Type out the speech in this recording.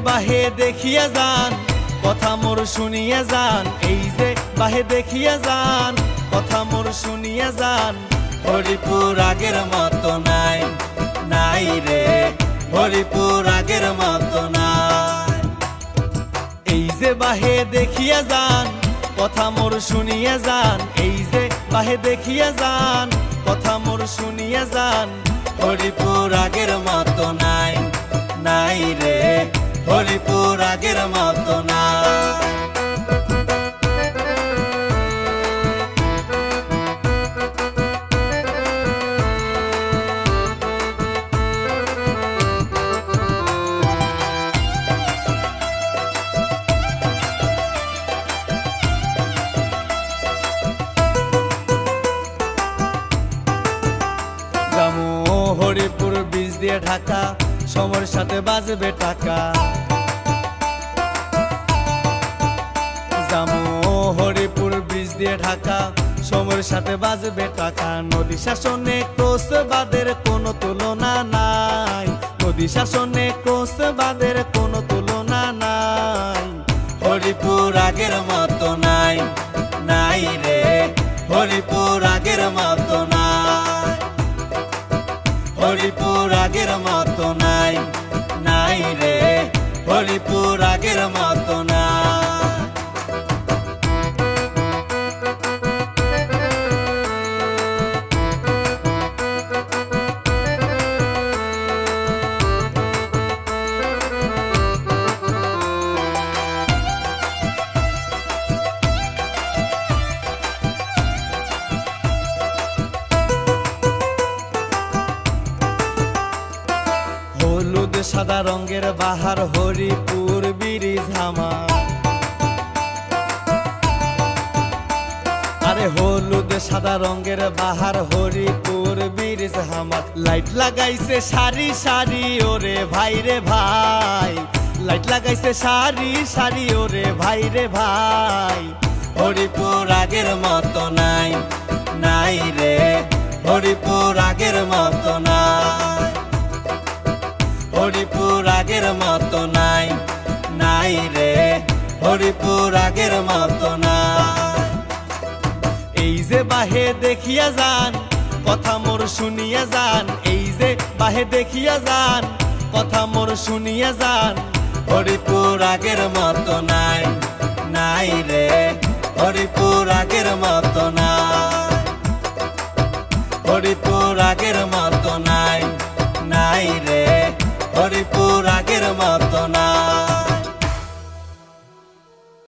বাহে দেখিয়া যান কথা মোর শুনিয়া যান, এই যে বাহে দেখিয়া যান কথা মোর শুনিয়া যান। হরিপুর আগের মতো নাই, নাই রে হরিপুর আগের মতো নাই। এই যে বাহে দেখিয়া যান কথা মোর শুনিয়া যান, এই যে বাহে দেখিয়া যান কথা মোর শুনিয়া যান। হরিপুর আগের মতো নাই, নাই রে হরিপুর আগের মতো নাই। হরিপুর বীজ দিয়ে ঢাকা সময়ের সাথে বাজবে টাকা। জামু হরিপুর ব্রিজ দিয়ে ঢাকা সময়ের সাথে বাজবে টাকা। নদী শাসনে ক্রোশবাদের কোনো তুলনা নাই, নদী শাসনে ক্রোশবাদের কোনো তুলনা নাই। হরিপুর আগের মতো নাই, নাই রে হরিপুর আগের মতো নাই। হরিপুর আগের মতো নাই, নাই রে হরিপুর আগের মতো নাই। হলুদ সাদা রঙের বাহার হরিপুর ব্রিজ আমার, আরে হলুদ সাদা রঙের বাহার হরিপুর ব্রিজ আমার। লাইট লাগাইছে সারি সারি ওরে ভাই রে ভাই, লাইট লাগাইছে সারি সারি ওরে ভাই রে ভাই। হরিপুর আগের মতো নাই, নাই রে হরিপুর আগের মতো নাই। হরিপুর আগের মতো নাই, নাই রে হরিপুর আগের মতো নাই। এই যে বাহে দেখিয়া যান কথা মোর শুনিয়া যান, এই যে বাহে দেখিয়া যান কথা মোর শুনিয়া যান। হরিপুর আগের মতো নাই, নাই রে হরিপুর